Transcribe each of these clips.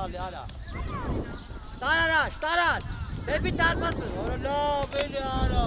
ալի, արա։ Տարան աշ, տարան։ Դեպի դարմասը, որը լավ էլի արա։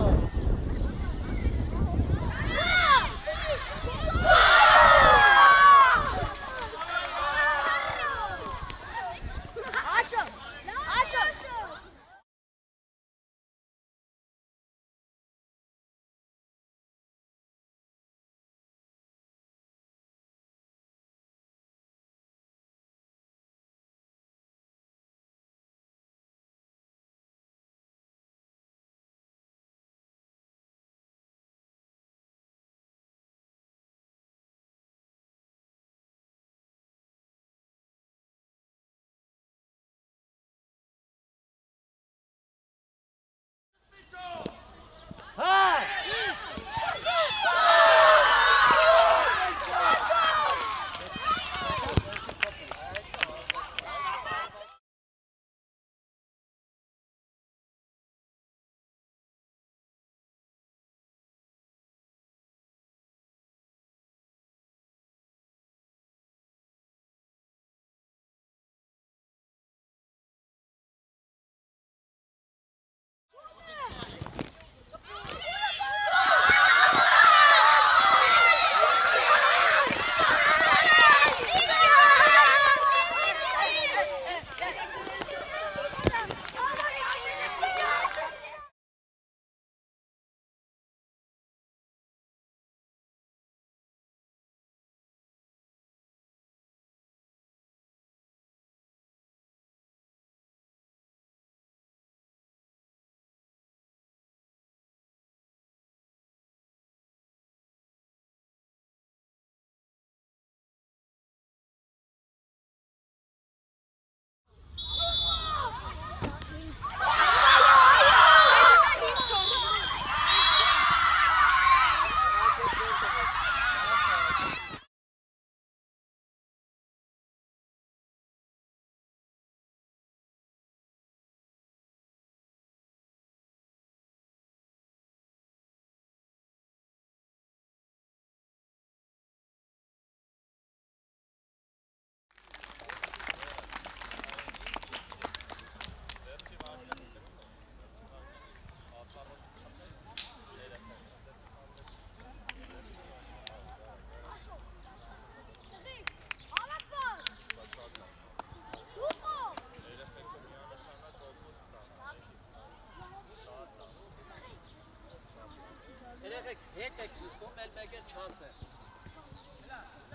Հետ եք նստում, էլ մեկ էլ չաս է։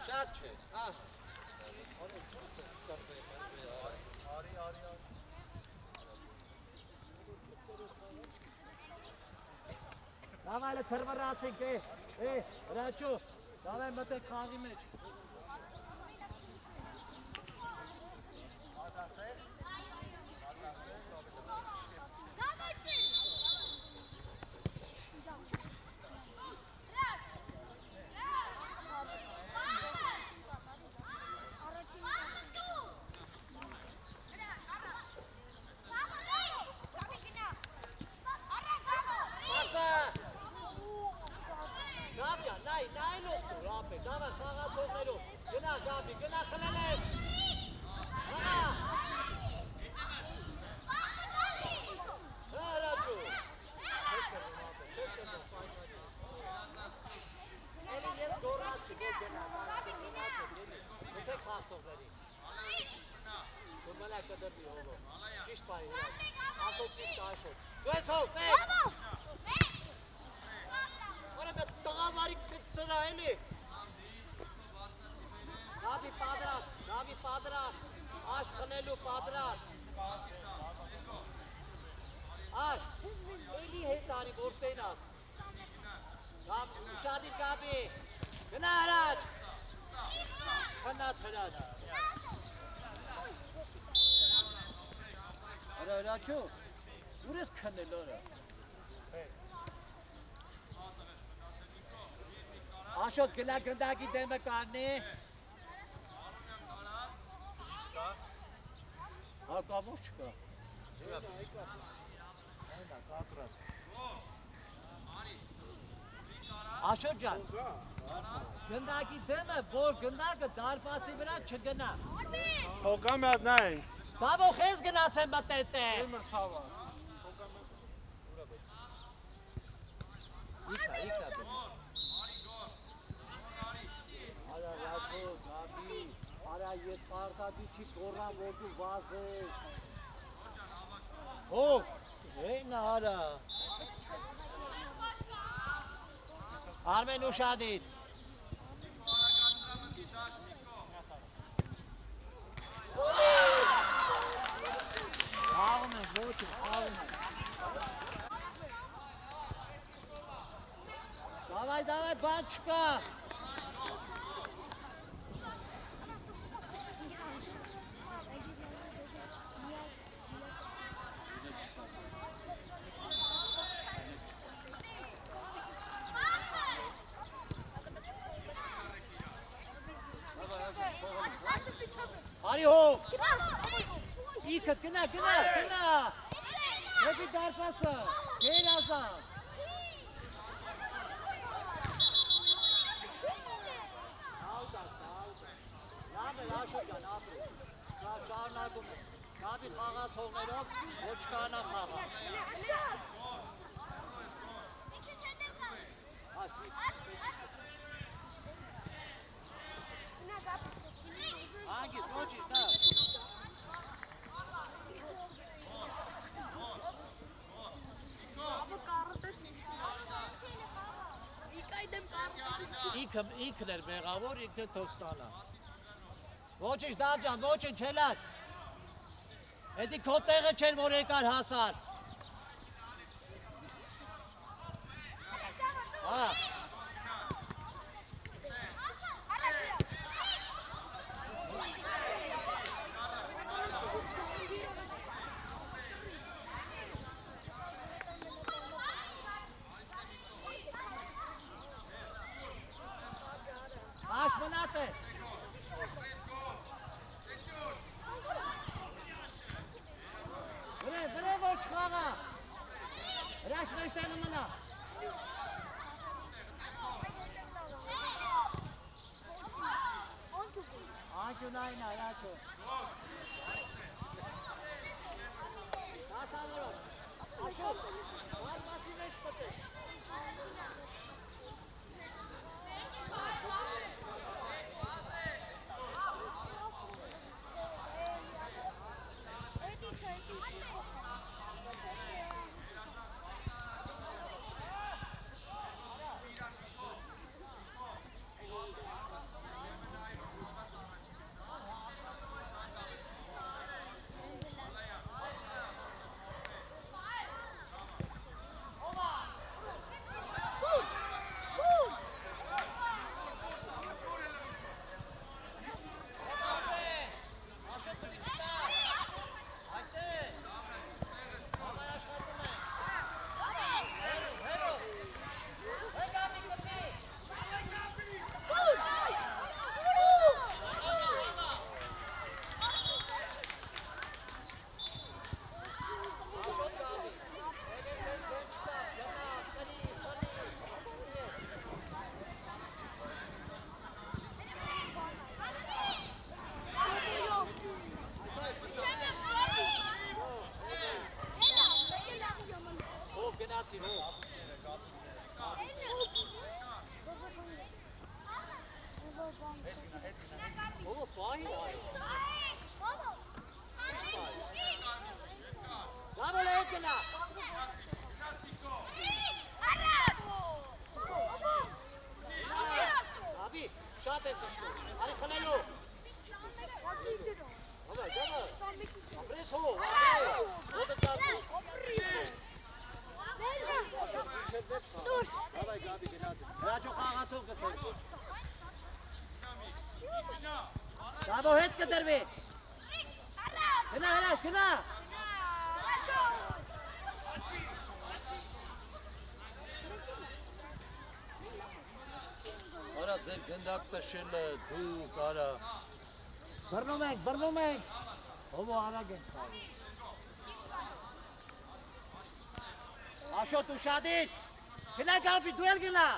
Շատ չէ, ահ։ Արի։ Դավայլը թրվռացինք, հրաչու, դավայ մտեք խաղի մեջ։ Դավայ խաղացողներով, գնա գաբի, գնա խլել ես, հաղա, հրաչու, էլի ես գորացի, որ գնա, մտեք խաղցողների, որ մնա կդրվի հովով, ճիշտ պայի հրաչ, աշոտ ճիշտ աշոտ, դու ես հով, մեկ, որը մետ տղավարի կծրա էլի, Նավի պատրաստ, աշ խնելու պատրաստ, աշ, էլի հետ անի, որ տենաս, ուշադիր կապի, գնա հրաչ, խնաց հրաչ, հրաչու, ուր ես քնել օրը, աշոտ գնա գնդակի դեմը կաննի, Հակավոր չկա։ Աշոտ ջան, գնդակի դեմը, որ գնդակը դարպասի վրա չգնա։ Հոգա մի հատ նայենք։ Դավո խես գնաց եմ մտետ է։ Եմր սավա։ Իքա բե։ Արա Ռաշո, Գաբի, արա ես պարտադի չի գորան որ դու վազես։ Հով, հենա արա։ Արմեն ուշադիր։ Աղում ենք, ոչ ենք, աղում ենք։ Դավայ, բան չկա։ Արի հով։ Իքը գնա։ Հեպի դարպասը, գեր ազատ։ Լավ է, Աշո ջան, ապրես, շարունակում է, Գաբի խաղացողներով ոչ կանա խաղա։ Անգիս, ոչիշ, դա։ Իքն էր մեղավոր, իքն է թող ստանա։ Ոչինչ դավ ջան, ոչինչ հելար։ Էդի քո տեղը չեր, որ եկար հասար։ Հա։ Աշ մնատ է։ Վրե ոչ խաղա։ Հրաշ մեջտեղը մնա։ Անկյունային հրաշը։ Հասանորով։ Աշոտ, վար մասի մեջ պտե։ Դավո հետ կտրվի։ Գնա հրաշ, գնա։ Արա ձեր գնդակ տշելը դու կարա։ Բռնում ենք։ Հովո արագ ենք խաղում։ Աշոտ ուշադիր։ Գնա Գաբի, դու էլ գնա։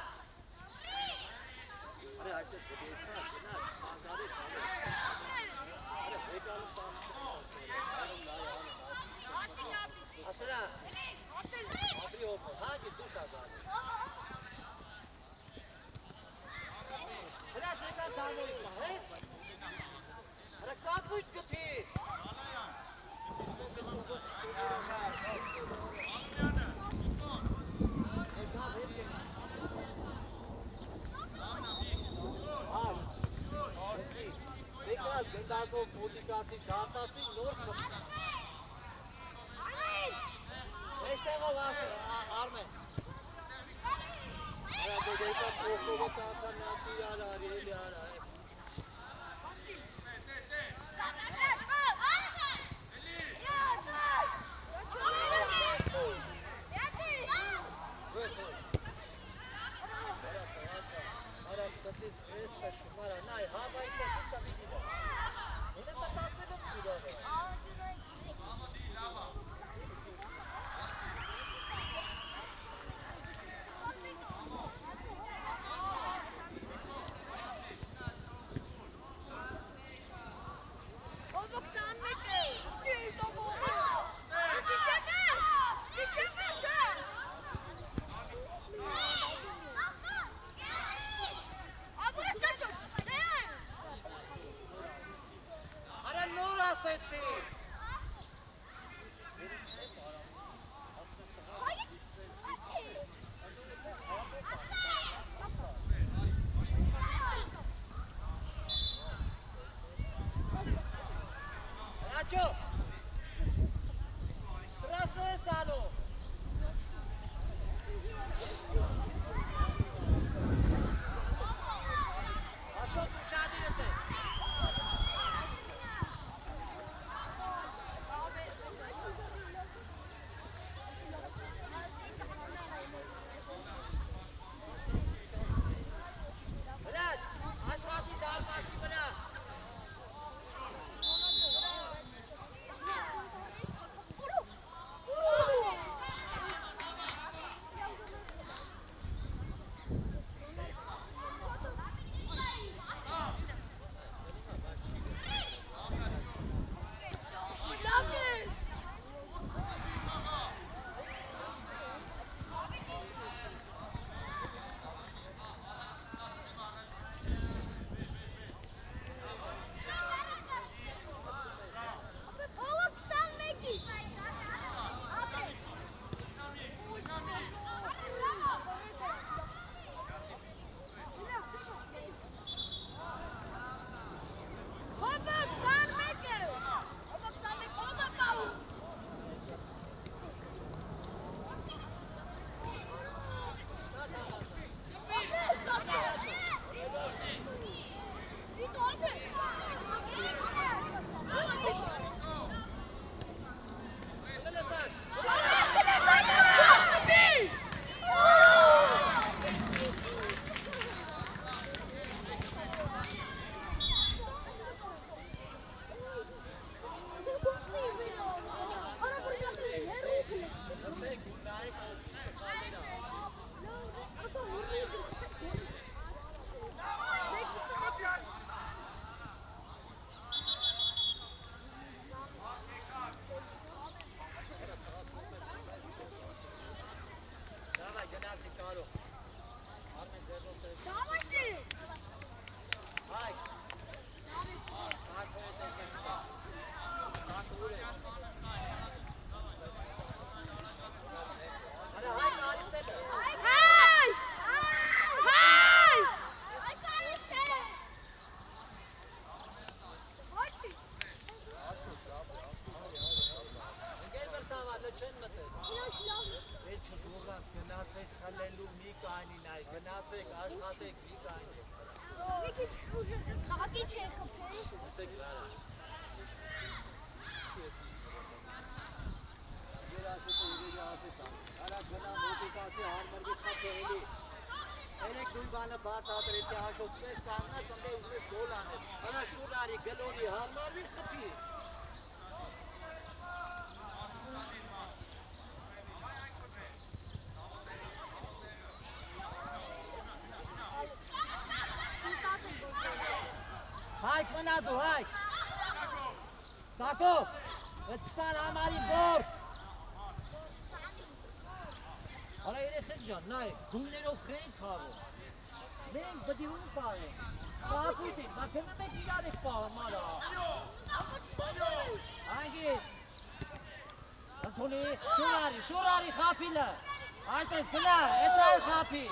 Ասրա, ապրի հոպը, հագիս դուս ագար։ Հրա շեկան դարմորի կա, հես? Հրա կապույտ գտի։ Գնդակով մոտիկացի դարտասի նոր խպ։ Մեջտեղով Արմեն։ Արա դեգեյկա պրոստովը կացան նատիր արա, էլի արա։ Արա ստիս պրեստը շմարա, նայ, հավայ կաշուտա վիդիվա։ Ինը տատացել եմ կուրավը։ Արա նոր ասեցի։ Racho. Strašno je stalo. A što tu šadirate? Brad, aš vati dar pasi bana. Գնացեք, աշխատեք, մի կանք։ Ակից է խփել։ Ստեք լարա։ Երաշետը իրերի ասեցան, արա գնա մոտիկացի հարմրգի խապեղելի։ Երեք դույն բանը բաց հատրեցի հաշոտսես կանգնած ընդ է ուզես գոլ անել։ Հնա շուր արի գլորի հարմարվի խփի։ Հայք մնա դու, հայք։ Սակո, այդ 20 համարի բոր։ Արա երեխեք ջան, նայ, գույներով խենք խաղում։ Մենք պտի ում պահենք։ Պահապույտին, բա գնում եք իրար եք պահում, արա։ Անգիս։ Անթոնի, շորարի խապիլը։ Այդ ես գնա, էտրար խապի։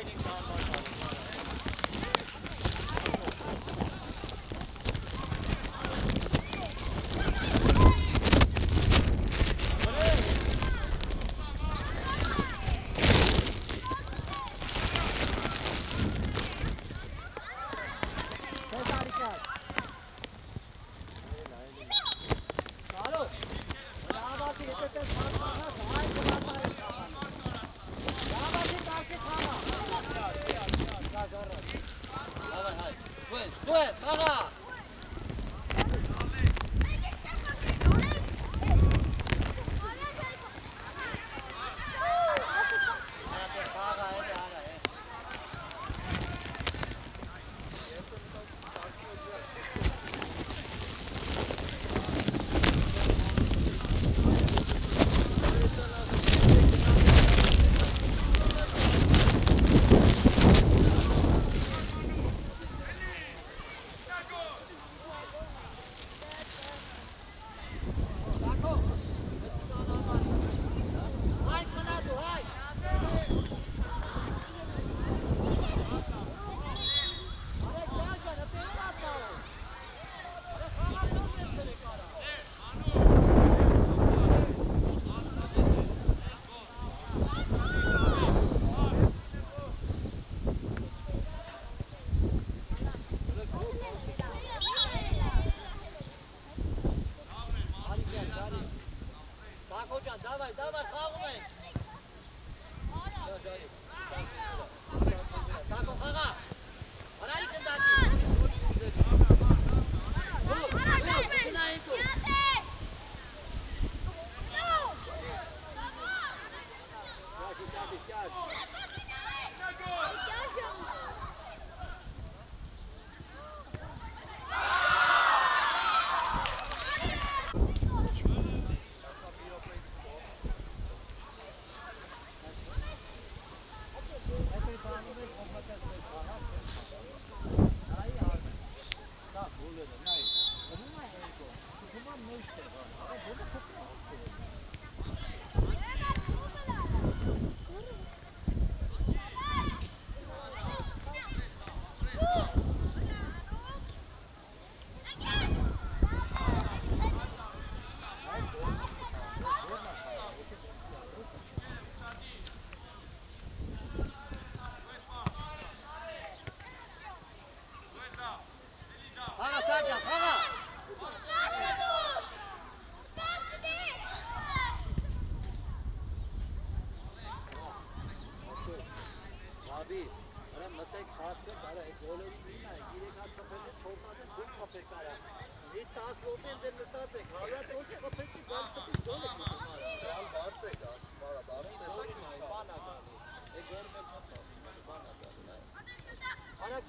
Կապելի չանվան Давай, խաղում ենք։ Սակո խաղա։ Արարի կնդակի։ Գնային դու։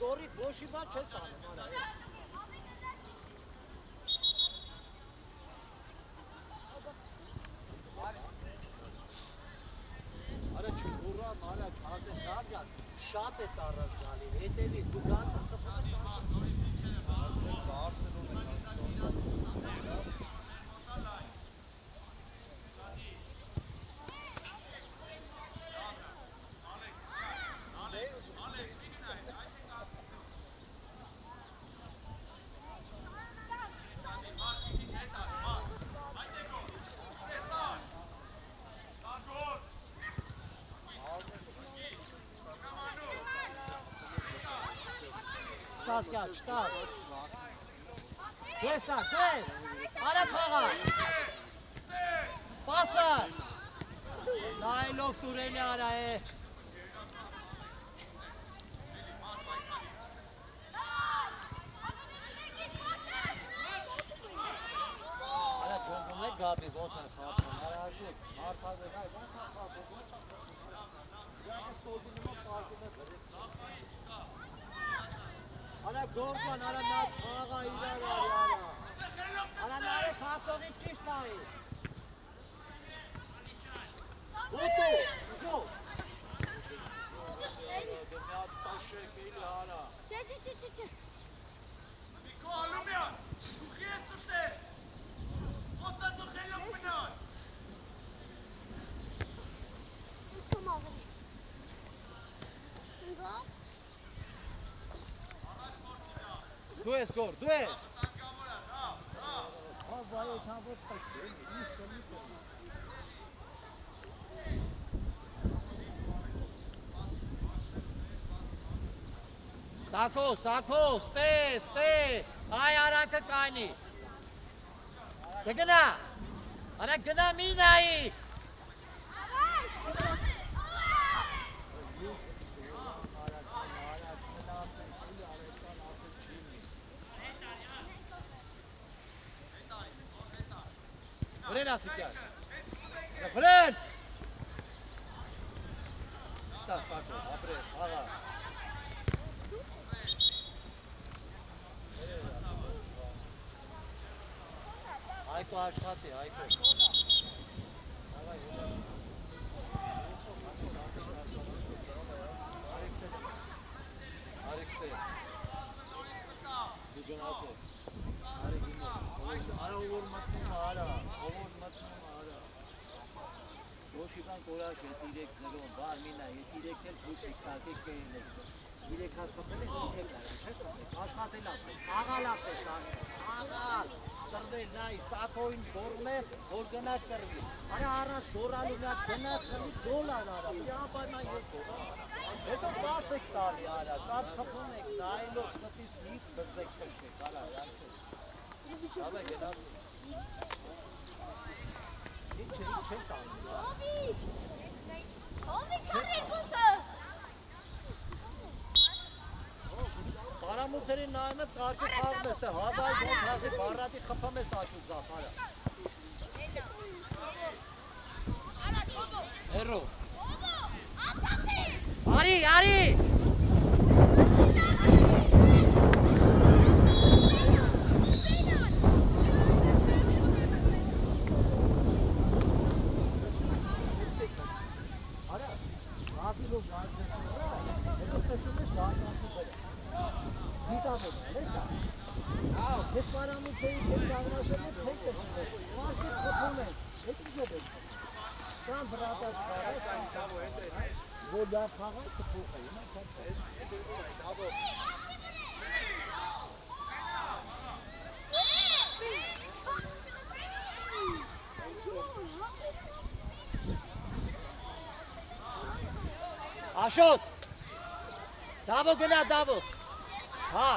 Գորի բոշի բան չես անում, արա։ Արա չուռան, արա չասեն դաջան, շատ ես առաջ գալի, հետևից, դու գանցս տպրած Կասկած, չտաս։ Դեսա, դես, արա խաղա։ Պասա։ Նայլով տուրելի արա է։ Արա ջոնգում է գաբի, ոնց են խաղում, հարաժիկ, հարթազեր, այ ոնց են խաղում, ոնց են խաղում։ Յակը ստորգի նմա պարկում է բրի։ Արա գորգան, արա նատ խաղա իրար արա։ Արա նարը խաղսողի ճիշտ պահի։ Ուտու, ուտու։ Չէ։ Միկո Ալումյան, դու ես ստե։ Ոսա դու խելոք մնան։ Իսկ մավը։ Դու ես գոր, դու ես։ Սակո, ստե, այ արանքը կայնի։ Գնա, արանք գնա մի նայի։ Վրեն ասիկյար, վրեն։ Ստա սակո, ապրես, աղա։ Հայկո աշխատի, Հայկո։ Արիք ստե։ Դու գնաս է։ Արիք իմը։ Արա ովոր մտնում արա։ Ոշիվան կորաշ է 3-0, բար մինա է 3 էլ բուտ էքսակեք կեին է։ 3 հաստապել եք, 3 լարան, չէ կամեք, աշխատել ապել, աղալ ապել տաշը, աղալ, կրվել նայ, սակոյին գորմ է, որ գնա կրվի, արա առանց գորալու միակ գնա կրվի, գոլան արա, պիապայման ես գորան, հետո բաս եք տալի արա, կապ խպում եք, նայելով ստիս միտ բզեք կշեք, արա, յանքել, շավե գնաց Ինչ չես անում։ Հովի կար երկուսը։ Բարամութերին նայում եմ կարգի խաղում ես, հավայ ոնց հազի բարատի խփում ես աչու ձախ, արա։ Հերո։ Արի։ Ես բարամութերի չեմ կաղնասել է թեք է շնես, մարդիկ խփում են, հետ ինչ է բեք։ Սան բրատած կարած, որ լավ խաղան կփող է, հիմա չեմ Աշոտ, դավո գնա, դավո, հա,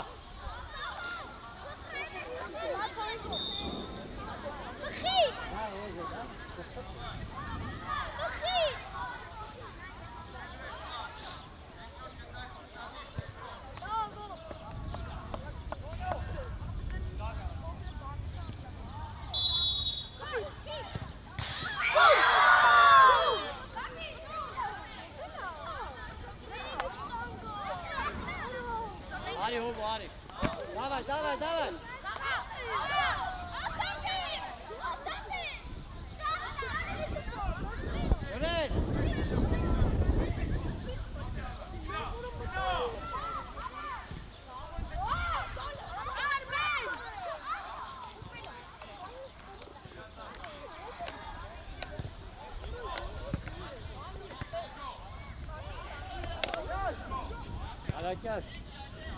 Давай. Արակյար,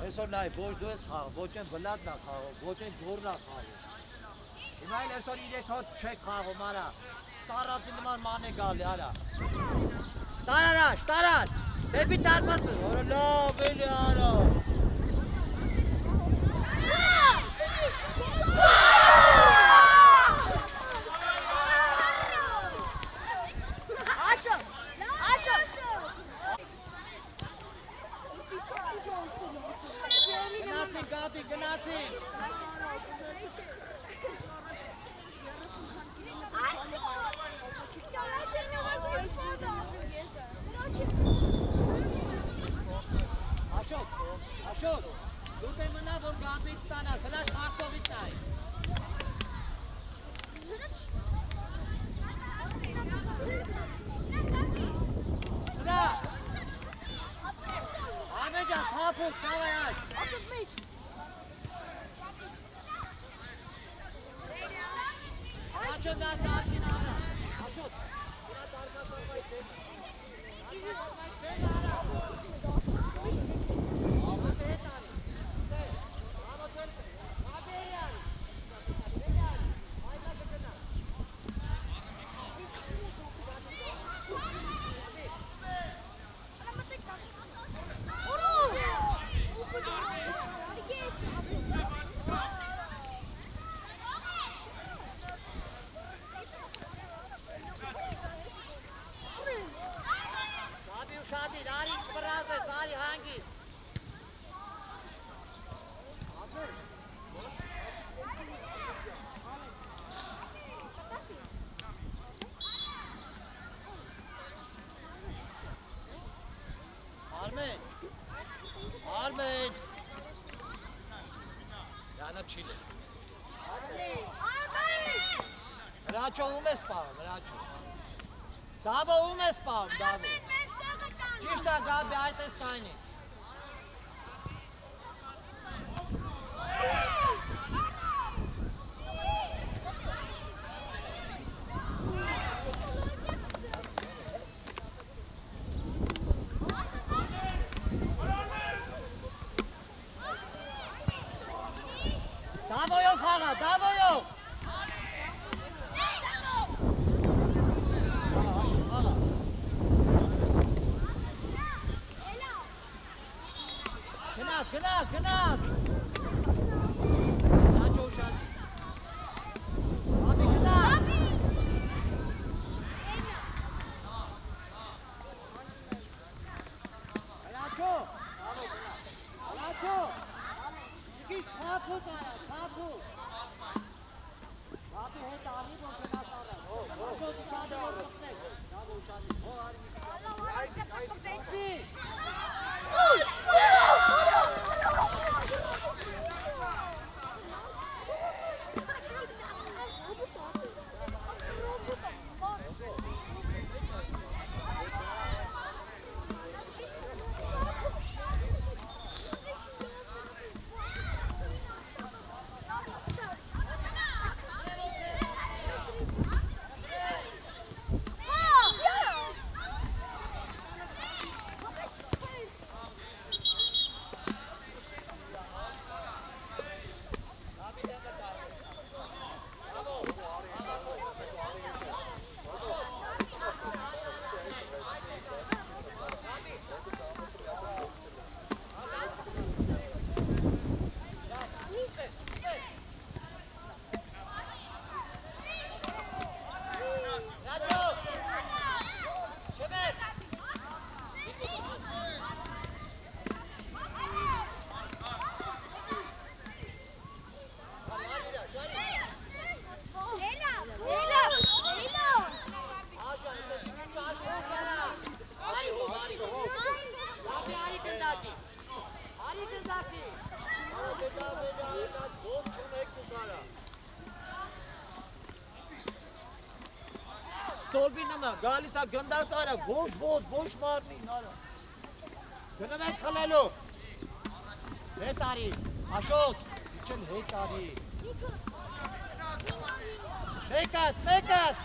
այսօր նայ, ոչ դու ես խաղ, ոչ են բլադն է խաղում, ոչ են գորն է խաղում։ Հիմա էլ այսօր 3 հոտ չեք խաղում, արա, սարացի նման ման է գալի, արա։ Տարան, դեպի դարմասը, որը լավ էլի արա։ Գնացին։ Աշոտ, դու դե մնա, որ գատից ստանաս, հլաշ խաղցողից նայ։ Սրա։ Ամեջան, թափուր, կավայ աշ։ Աշոտ միջ։ Աշոտ նա տարկին արա, Աշոտ, նա տարկասով այս է։ Աղոտ հետ արի, Ուշադիր, արի չվրազես, արի հանգիստ։ Armen! Yana Chiles. Racho umes pau, Racho. Davo umes pau, Davo. Chista gabi aites kaini. Davo yo fala, Davo yo. Knaz. Racho ushadi. Abi knaz. Racho. İkiş papu kara, papu. Abi he tali ko knaz ara. Racho ushadi ko kapte. Davo ushadi. Ho armi. Stolbi nama, galisa ganda kara, boş marni nara. Gönümen kalelo. Hetari, Ashok, için hetari. Mekat.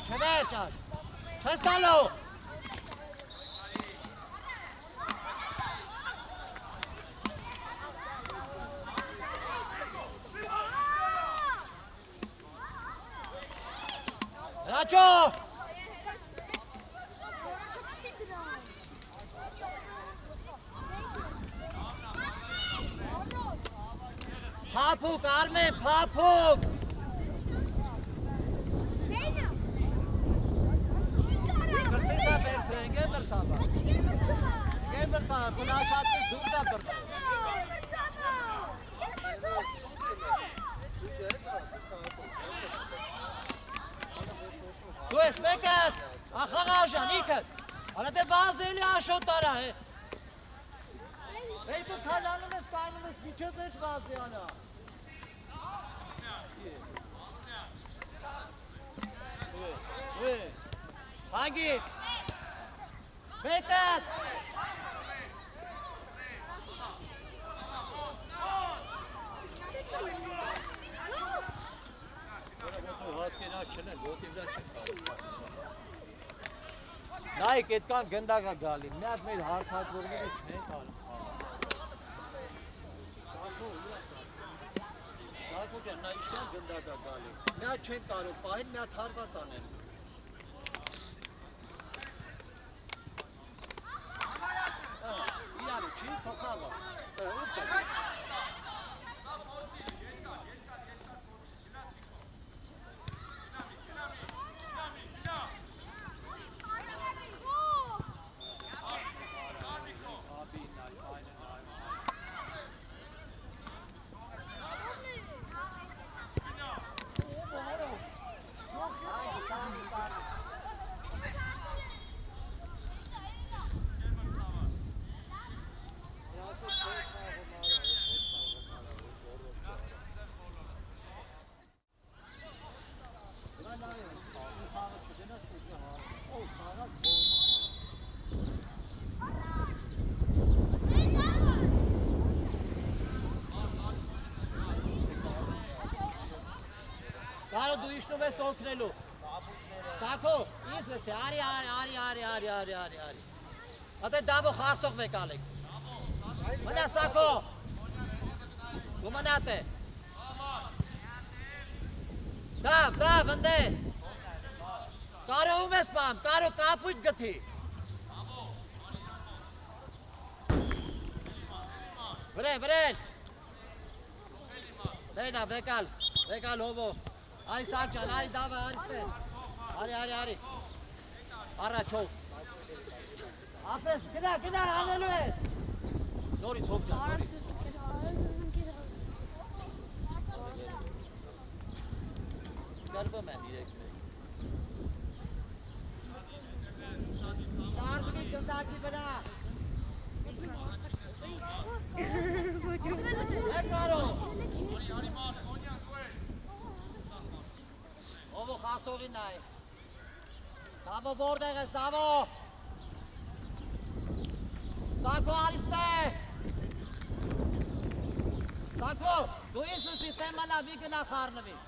Çever çaş. Çestalo. Racho! Papuk, Armen, papuk! Gel bersama, bunu aşağı atmış, dursa dursa. Tu es mekat, axağajan, ikat. Ana de bazı eli aşotara he. Ey bu kalanımız kaynımız biçöpüş bazı yana. Hangi iş? Mekat. Նայք այդքան գնդակ է գալի, մի հատ մեր հարցատվողները չնենք ալում։ Սակո ջան, նա իշքան գնդակ է գալի, մի հատ չեն կարող պահին, մի հատ հարված անեն։ Իրարու չի, փոխավա։ դու իշնում ես օգնելու։ Սակո, ինձ լսի, արի։ Ատե դավո խաղցող մեկ ալեք։ Մնա Սակո։ Գոմանատ է։ Դավ, ընդե։ Կարողում ես բամ, կարող կապույտ գթի։ Վրեն։ Դենա, վեկալ հովո։ Արի Սակջան, արի դավը, արի ստեղ։ Արի։ Առաջով։ Ապրես, գնա, անելու ես։ Նորից հովջան, նորից։ Կրվում են իրեք մեկ։ Շարժվի գնդակի վրա։ Է կարով։ Ովո խաղսողին նայ։ Դավո որտեղ ես, Դավո։ Սակո արիստե։ Սակո, դու ես լսի թեմանավի գնա խարնվի։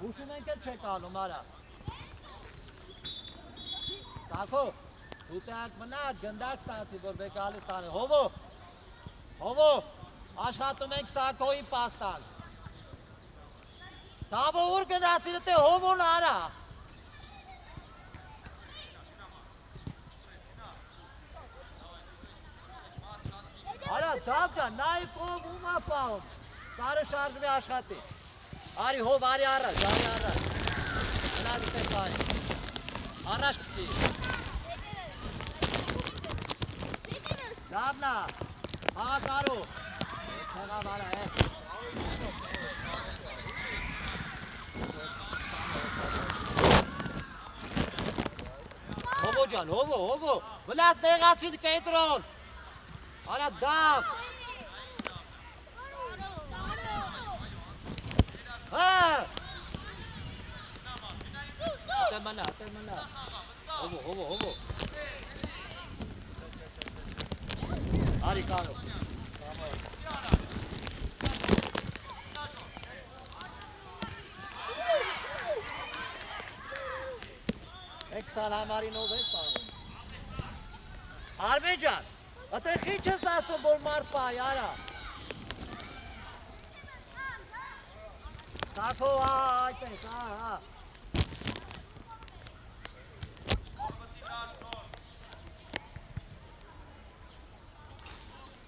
Ուշում ենք էլ չեք ալում, արա։ Սակո, դու տեակ մնակ գնդակ ստանցի, որ բեկալի ստանի։ Հովո, աշխատում ենք Սակոյի պաստան։ Դավո ուր գնացիր թե հովոն արա։ Արա, դավջան, նայի կով ումա պահում, կարը շարժվի աշխատի։ Արի հով, արի առաջ, նադի թե պահի, առաջ կծի։ Դավնա, հաղա կարու, թեղավ արա, Հովո ջան, հովո, վլատ նեղացին կետրոն, արա դավ, Temana. Hovo. Ari karo. Ek sal hamari no vet pa. Armejan. Ate khichas daso bol mar pa yara. Sako ay sa.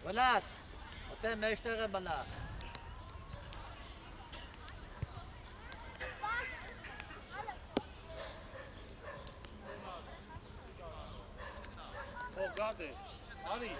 Vlad, ate meștere bana. Gade, Ari.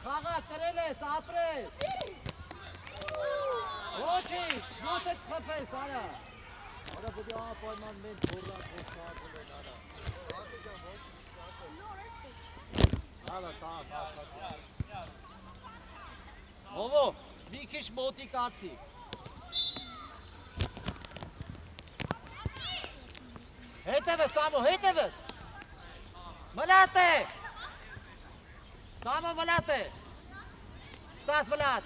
Խաղա կրել ես, ապրես։ Ոչինչ, դուս եք խփես, արա։ Արա պետք է պայման մենք փորլակ փոխել արա։ Ալա սաղ, Հովո, մի քիչ մոտիկացի։ Հետևը, Սամո, հետևը։ Մլատ է։ Սամո մլատ է։ Ստաս մլատ։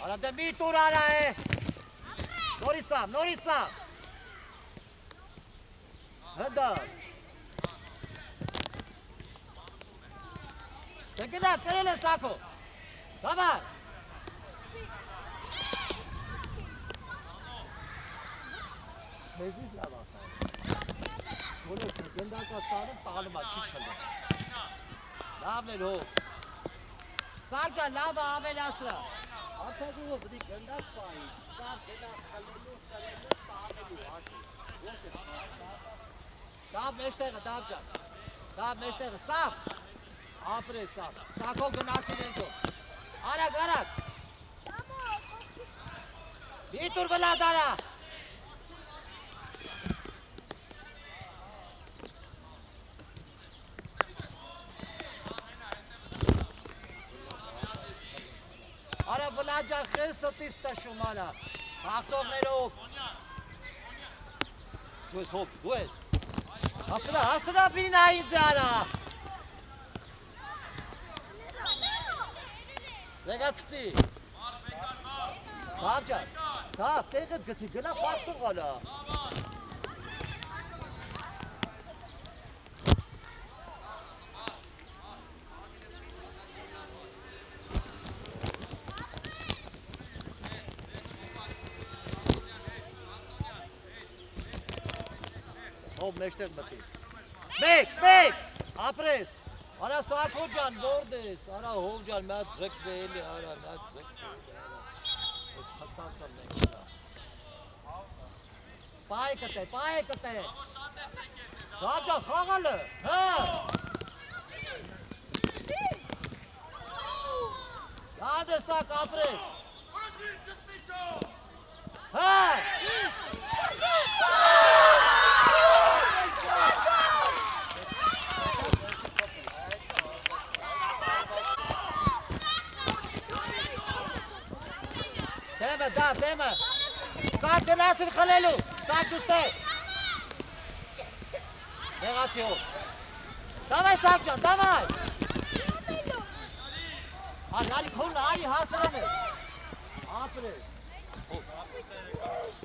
Արա դե մի տուր արա է։ Նորից Սամ։ Հնդար։ Դե գնա, կրել է Սակո։ Դավար։ Մեզնից լավ ախա։ Որոք գնդակաստանում տաղալում ա չի չլում։ Լավն էր հով։ Սարկա լավը ավելասրա։ Արցակուղը բդի գնդակ պահի, կար գնա խլելու, տաղալելու, աշի։ Դավ մեջտեղը, դավ ջան։ Դավ մեջտեղը, Սավ։ Ապրե Սավ։ Սակո գնացին ենքով։ Արագ։ Մի տուր վլադ արա։ Արա բլաջան խեստից տշում արա։ Հաղթողներով։ Դու ես հոպ, դու ես։ Հասրա բինայի ձարա։ Դեգա քցի։ Բաբջան։ Դա տեղդ գտի գնա խաղցող ալա։ Ով մեջտեղ մտի։ Մեկ, ապրես։ Արա Սակո ջան, որդ ես։ Արա հով ջան, մի հատ ձգվելի, արա, մի հատ ձգվելի, արա։ Փտացան մենք արա։ Պայ կտե։ Ռաջա խաղալը, հա։ Լավ է Սակ, ապրես։ Հա։ Դեմը, Սակ գնացին խլելու, Սակ դուստե, նեղացի հով, դավայ Սակ ճան, դավայ, արի քոնը, արի հասրան ես, ապրես,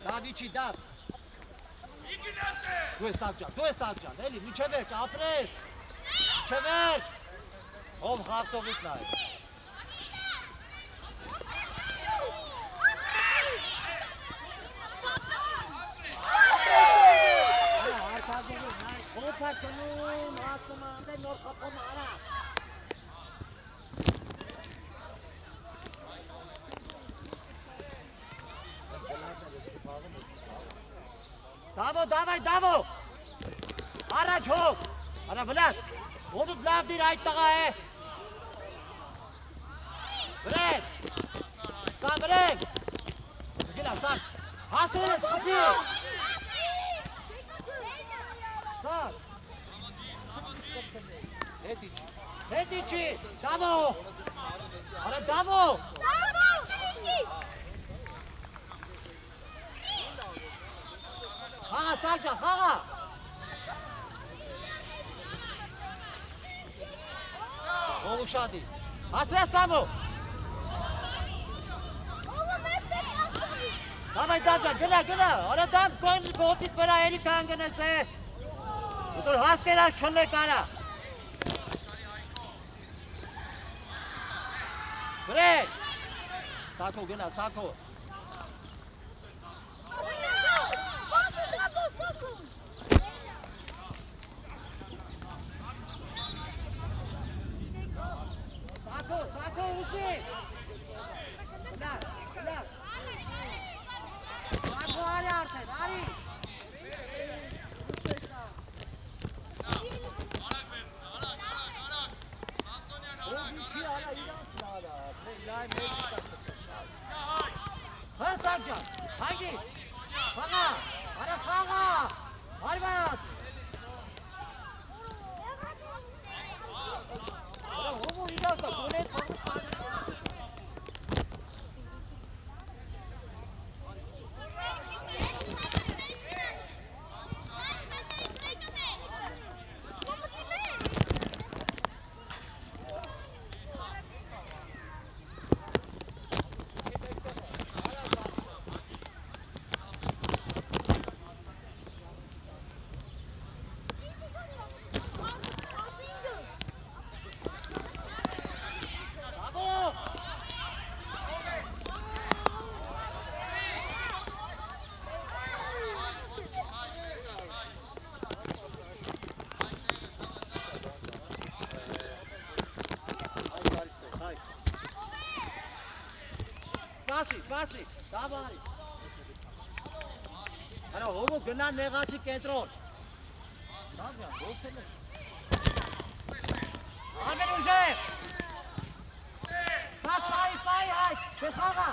դավիչի դավ, դու ես Սակ ճան, էլի, մի չվերջ, ապրես, չվերջ, հով խապսովիտ նայ, Կնում, ասում անդե նոր խապում արա։ Դավո, առաջ հով, արա վլատ, ոտուտ լավ դիր այդ տղա է։ Վրեն, գիլա, Սակ, հասրել ես խպի։ Սակ, հետիչի, Դավո, արա Դավո։ Խաղա Սակ ջան, խաղա։ Ով ուշադի, հասրես Սամո։ Դավայ Դավջան, գնա, արա դամ գոտիտ վրա էլի կան գնես է։ Ուտոր հասկերած չնե կարա։ Վրեն, Սակո գնա, Սակո։ Սակո ուզի։ Գնա։ Սակո արի արդեն, արի։ Հա Սակ ջան, հանգի, խաղա, արա խաղա, արված։ Արա հոմո իրասա, գոլեն խաղուս խաղի։ Սպասի, դավարի։ Արա հովո գնա նեղացի կենտրոն։ Դավյան, ողջեն ես։ Արմեն ուժև։ Սակ պայի հայ, դեխաղա։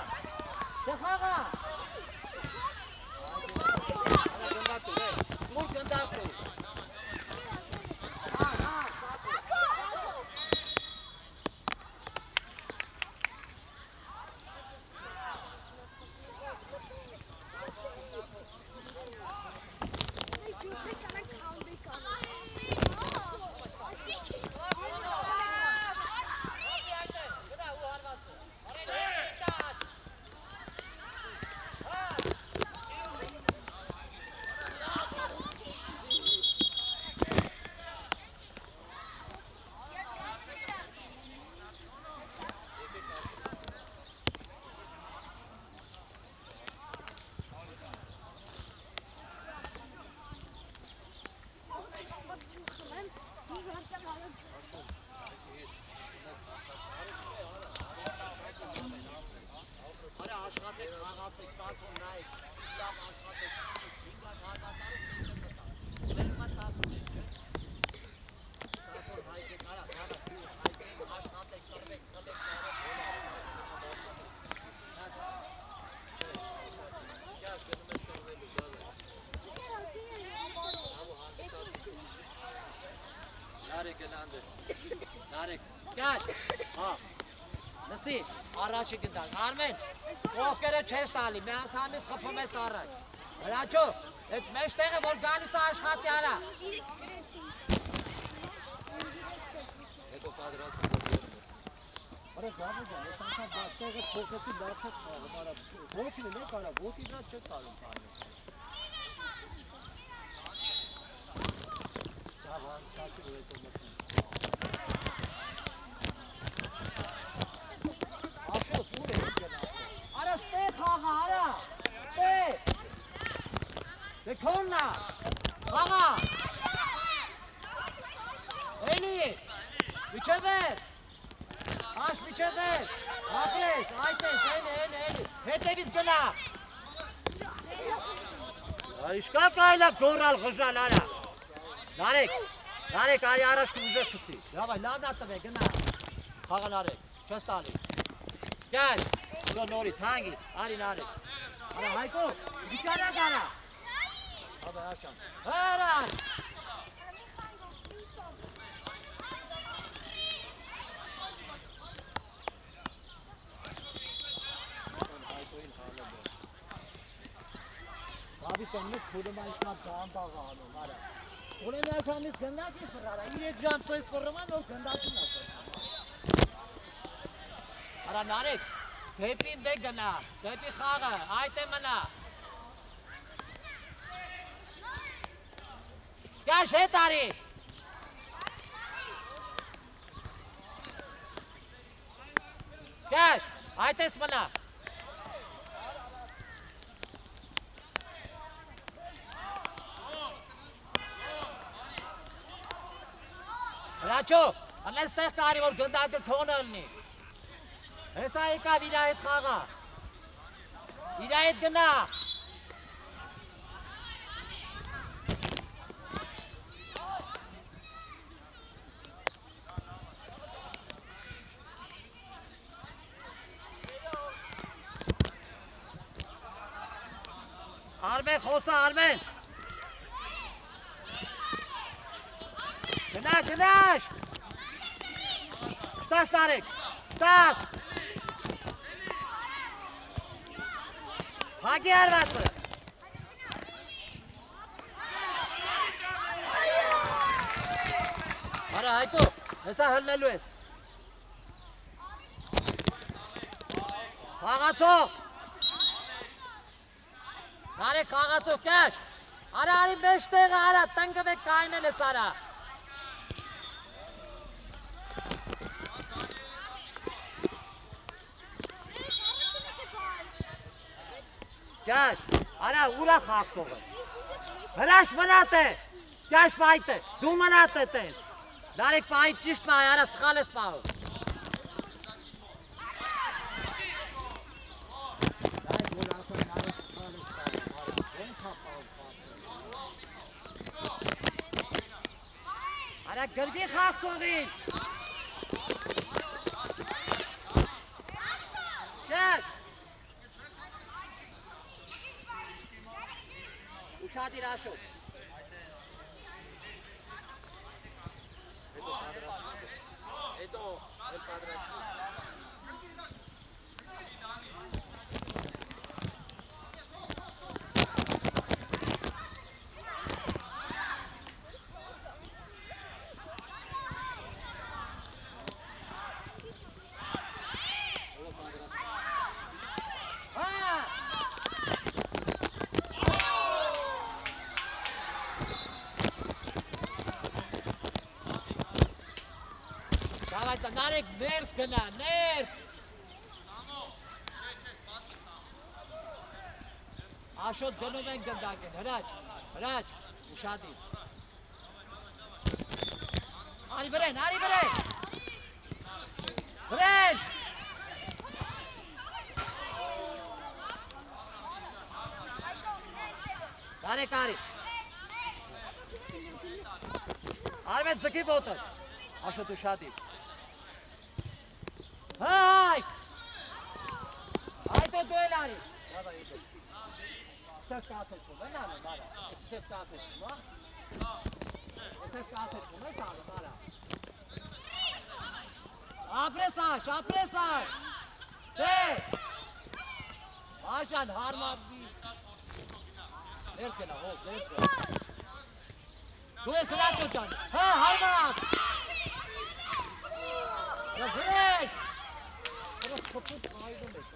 Գնդատու, մուր գնդատու։ Եք խաղացեք, սակոն նայեք, իշլավ աշխատեք, 5 հարվածարս տեսնեք մտա, վերմատ 10 ունեք, սակոն հայկեք, արա, հայկեք, աշխատեք, կրվեք, խլեք, նարեք, Գաշ գնում ես կրվելու, գալը։ Ահու հանդստացի դու։ Նարեք են անդր, նարեք, գաշ, հա, նսի, առաջի գնդակ, Արմեն, կողքերը չես տալի, մի անգամից խփում ես առաջ, հրաչո, այդ մեջ տեղը, որ գալիս է աշխատի արա։ Հետո կադրասը կողքերում է։ Արա գավու ջան, ես անգամ տեղը փոխեցի բարձած խաղում, արա, ոտին էլ եք արա, ոտի նրա չեք տալում կարմեն։ Գավ անցացի որ հետո մտնում։ Աշոտ, ուր է ինչ են ասել։ Արա ստեղ խաղա, արա, ստեղ։ Դե քոննա, խաղա։ Էլի, միջևեր։ Աշ միջևեր, ապրես, այդպես, էլի, հետևից գնա։ Իշկա կայլա գորալ խժալ արա։ Նարեք, արի առաջ կուժեղ խցի։ Լավ այ, լավն ատվե, գնա։ Խաղան արեք, չես տալի։ Գալ, գո նորից, հանգիստ, արի նարեք։ Արա հայկո, վիճարակ արա։ Աբա աշան, հրան։ Abi kendimiz kuruma işler dağın dağılalım ara. Oraya merkezimiz göndak mı fırlara? İyi cam sayıs fırlaman o göndak mı nasıl? Ara narik, tepin de gana, tepi khaga, ayte mana. Gel şey tari. Gel, ayte mana. Racho, annes teh kari vor gândat de konalni. Esa e ka vilayet khaga. Vilayet gna. Armen khosa Armen. Gnash! Stas Tarek! Stas! Hagi arvatı! Ara hayto! Esa hallelu es! Khagatsok! Tarek khagatsok kash! Ara ari 5 dəqiqə ara tanga ve kaynele sara! Gash, ara ura khaqsoğu. Hrash manate. Gash bayte. Du manate tens. Darek bayt çist bay ara sxales pao. Ara gırgı khaqsoğu. Gash. Uçadı Raşo. Edo, el padrastro. Давайте, Нарик, нерс гна, нерс! Ашот гնում են գնդակեն, հրաչ, ուշադիր։ Արի վրեն, Վրեն! Արի։ Արմեն ձգի ոտը։ Աշոտ ու շատի։ Հայ։ Այդո դու էլ արի։ Բավա իդո։ Սես կասեցում են անում արա։ Սես կասեցում, հա։ Սես կասեցում ես անում արա։ Ապրեսաշ։ Դե։ Աշան հարմարդի։ Ներս գնա, հոք, ներս գնա։ Դու ես հրաչո ջան, հա, հարմարդ։ Գրեք։ Որոք խպուտ այդում ես։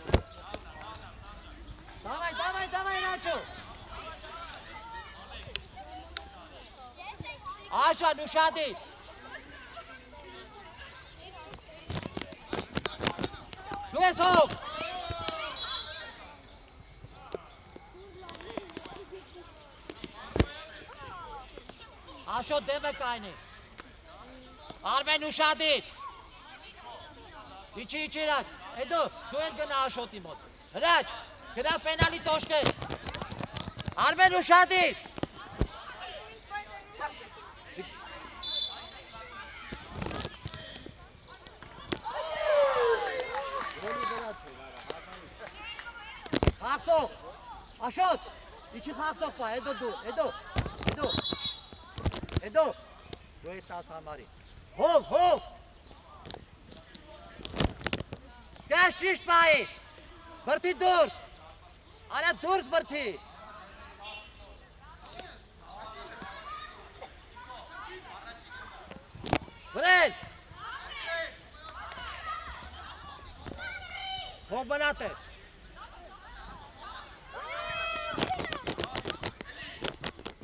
Դավայ, հրաչո։ Աշան ու շատի։ Դու ես հոք։ Աշոտ դեպը կայնի, Արմեն ու շատիր, իչի իրաչ, դու էլ գնա Աշոտի մոտ, հրաչ, գնա պենալի տոշկեր, Արմեն ու շատիր, խաղցող, Աշոտ, իչի խաղցող պա, դու ես 10 համարի, հով, կաշ ճիշտ պայի, բրդի դուրս, արա դուրս բրդի, վրել, հով բնատ է,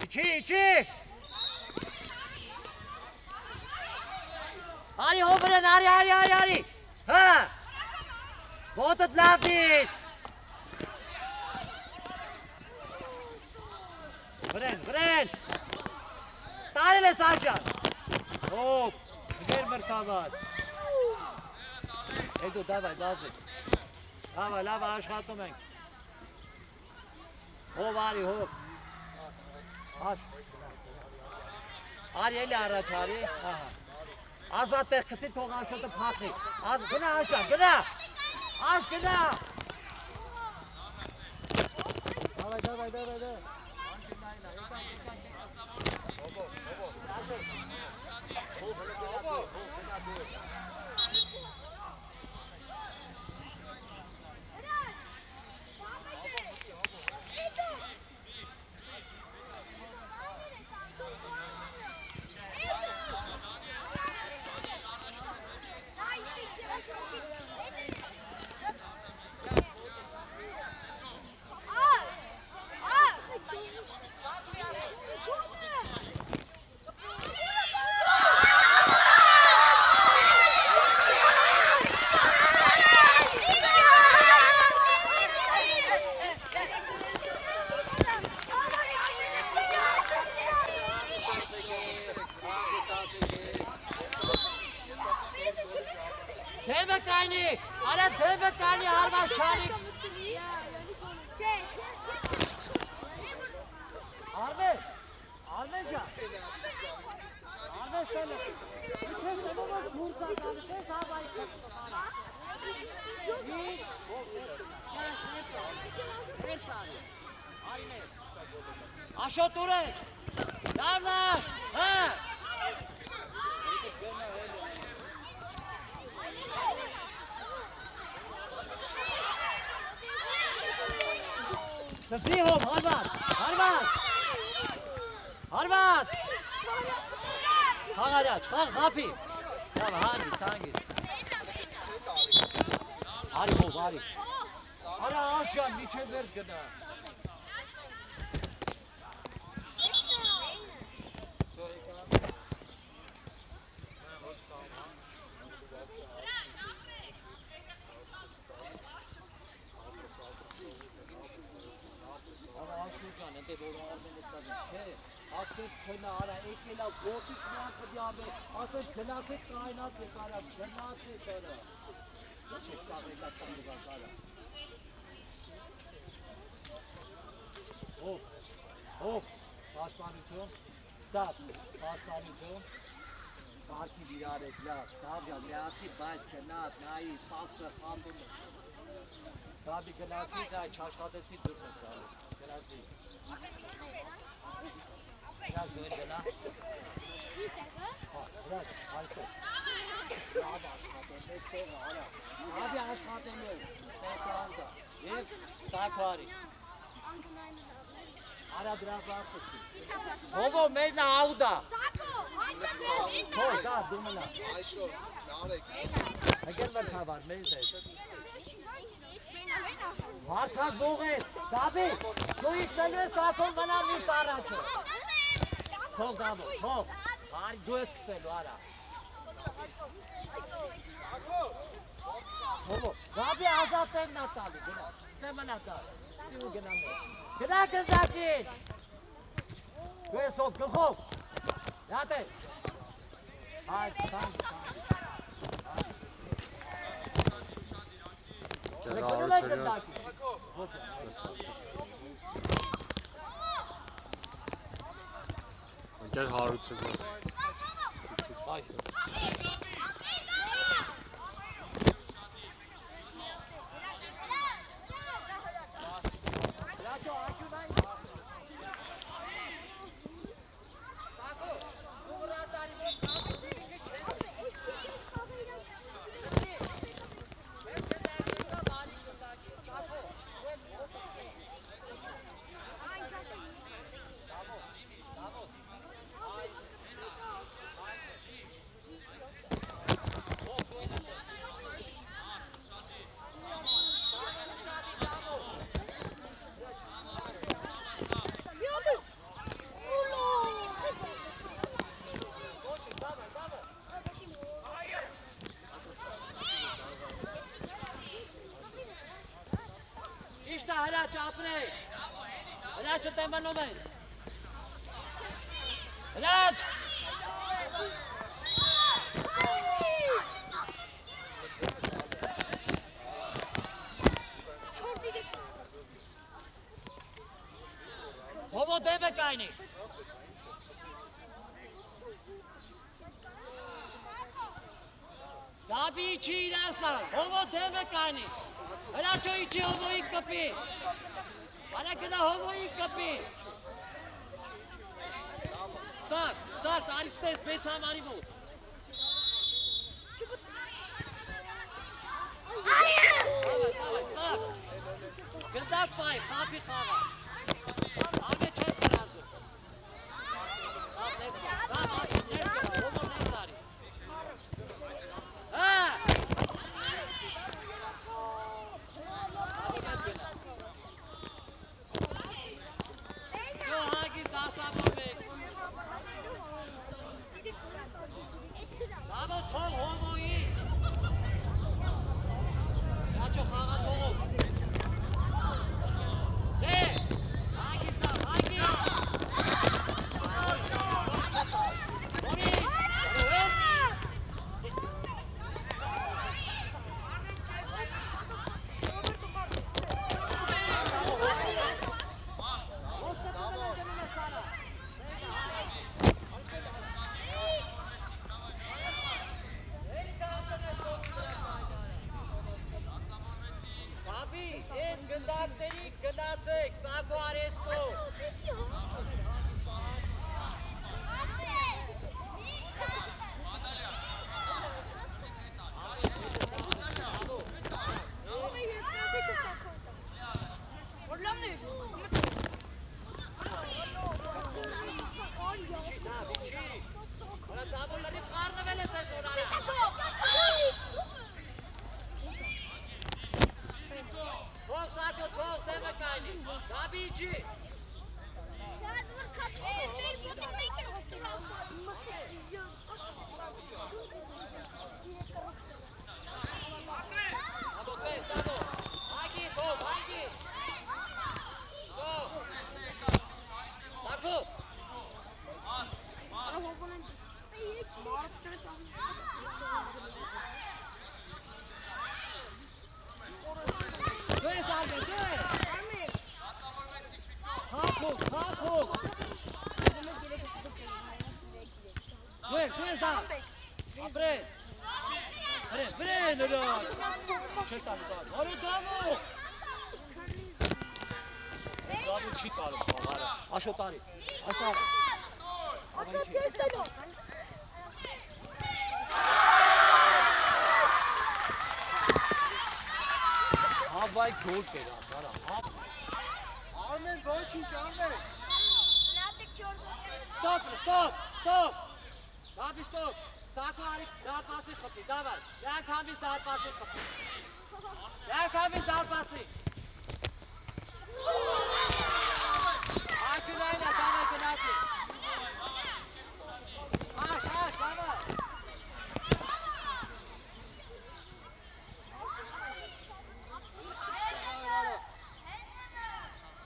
իչի, Արի հոբրեն, արի, հա, ոտըտ լավդիր, վրեն, տարել ես աշան, հոբ, գեր մրցավար, դու դավայ, բազիկ, լավ աշխատում ենք, հով արի, արի էլի առաջ արի, Ազատ տեղ կցի թող Աշոտը փախի, գնա Աշան, գնա, Աշ գնա, դավայ, դեպը կանի, հարմար չանի, Արմեն ջան, շտելը, իչես նմով բուրսա կալի, տես հավայի կսպարան, Աշոտ ուր ես, լավնաշ, հա, Դրսի հով, հարված, խաղ առաջ, խապի, հանգիստ, արի հով, արա աշան, միչև վերջ գնա, ասել քնա արա եկելա ոտի քնանքը դիաբե ասել քնացեք կայնացեք արա գնացեք արա ոչ է սա մեկացան դուք արա Հոպ, պաշտպանություն, ստապ, պաշտպանություն, կարգի վիրարեք, լավ, դավյալ, լեացի, բայց գնաց, նայի, պասը, խանդումը, դավի գնացի, դա չաշխատեցի դուրս ես գալու, գնացի, իրաց դու էլ գնա, իրաց, այսօր, դավ աշխատել, մեկ տեղը, արա, դավի աշխատել էր, տեղը, և սակվարի, Արա դրա բախտի։ Հովո մերնա աուդա։ Հո, դա դումնա։ Այսօր նարեկ։ Եկել մեր թավար, մեզ է։ Հարցած բողես, դաբի, դու իջնելու ես ակոն բնամ միշտ առաջը։ Թող դավո, թող, արի դու ես կծելու, արա։ Հովո, դաբի ազատ տերնա տալի, գնա, սնե մնա տալի, սիու գնա մեծ։ Գնա գնդակին, դու ես ով գլխով, յատ է, այս թանք, Գնում են գնդակին, Եկել հարությունը Հրաչ ապրես, հրաչը տեմանում ես, հրաչ, հովո դեմ է կայնի, դաբի իչի իրասնան, հովո դեմ է կայնի, հրաչո իչի հովոյի կպի, Արա գնա հովոյի կպի, սարդ, արիստես, մեծ համարի մոտ, Դավայ, սարդ, գնդակ պայ, խապի խաղա, արգե չես գրազում, դավ նես գա, դավ արգե նես գա, հովոր նես արի, Դավո թող հովոյից, Հաչո խաղա թողով, հագիս դա, գնդակների գնացեք, սագո արեստո։ Dabici! Hop, Չես տալու տալ։ Որու դամու։ Ես դամու չի տալու խաղարը։ Աշո տարի։ Աշո։ Հավայ գոլ կերա, բարա։ Արմեն, ոչինչ, Արմեն։ Stop, Դավի stop։ Սակո արի դար պասի խփի, դավայ։ Դրանք համից դար պասի խփի։ Դրանք համից դար պասի։ Ակյունայնա, դավայ գնացի։ Աշ, դավայ։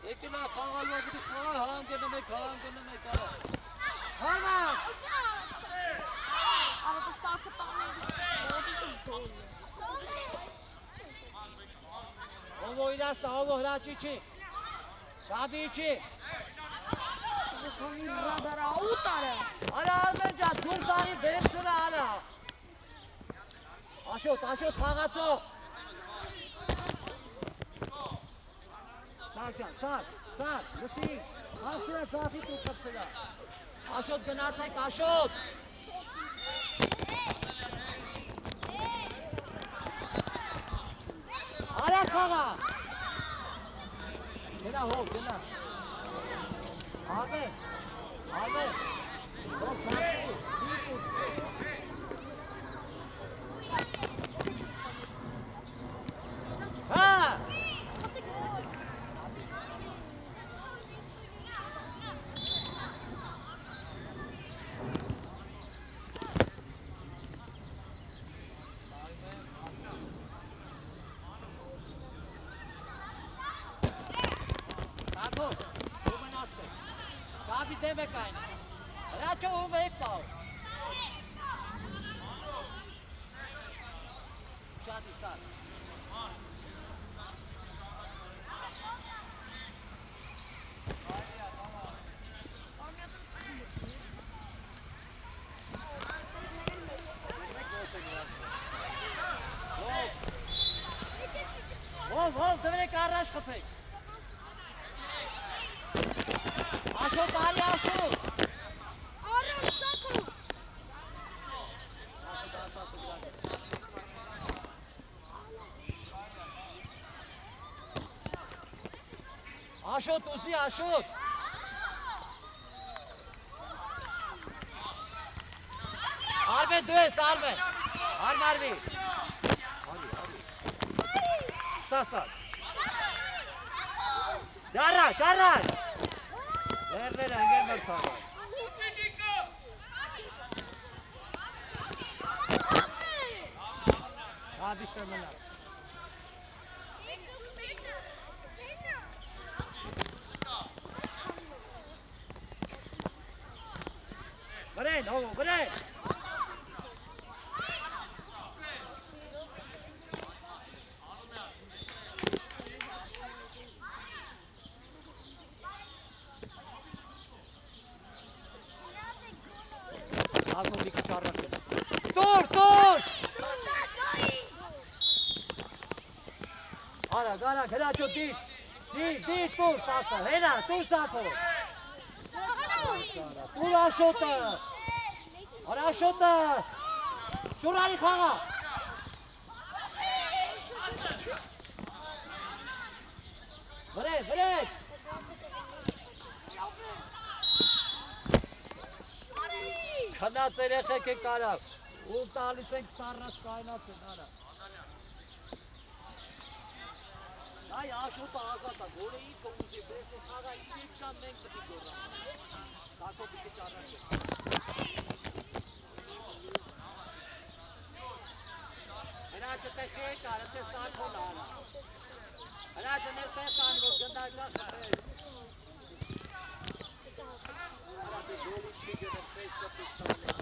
Եկելա խաղալվա գտի խաղա հանգնում եք արա։ Համա։ Ovo inasta, ovo hračići. Gabići. Ara Armenca, dur sani benim sıra ara. Aşot, kağaço. Sağ. Musi. Aşıra safi tutup sıra. Aşot gönarsak, aşot. Ara kağa. Gena hol, gena. Abi. Çok şanslı. Ha! Gabi demek aynı. Raço umeyip bağ. Şadi sar. Vol, devrek arraş köpek. Aşot Ali aşot. Aşot Uzi aşot. Arve dös Arve. Arvi. Stasat. Yarra. Ver engel ver sana. Abi istemela. Vren. Ağzını bir çarrak. Dur! Ara, Heraço değil, dur sasa, Hera, dur sasa. Dur aşota. Ara aşota. Şurayı kağa. Vre. Քնած երեխեք եք արավ, ու տալիս ենք սարրած կայնացեն արա։ Այ աշոտը ազատ է, որը ինքը ուզի, բերս է խաղա իրիք շան մենք պտի գորը։ Սակո պիտի ճարակ է։ Հրաճը տեղ եկ արը, թե սակոն արա։ Հրաճը նես տեղ կանի, որ գնդակլա խպեր։ Արա դե գոլի չի գերեմ, պեսը պիստանը։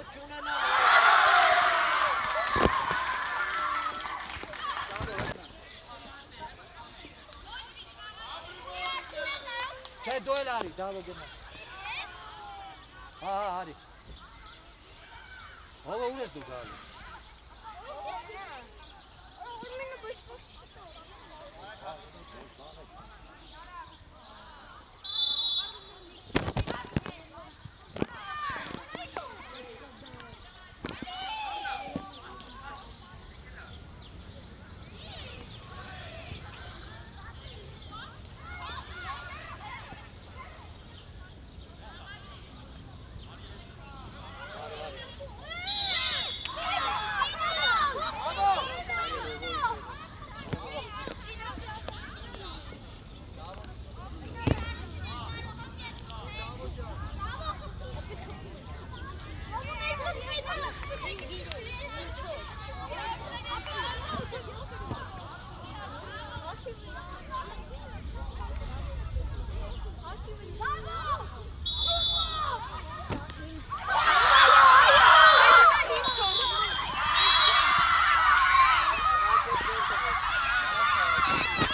Ոչ չունենա։ Չէ դու էլ արի, դավո գնա։ Հա, արի։ Հովը ուր ես դու գալու։ Thank you.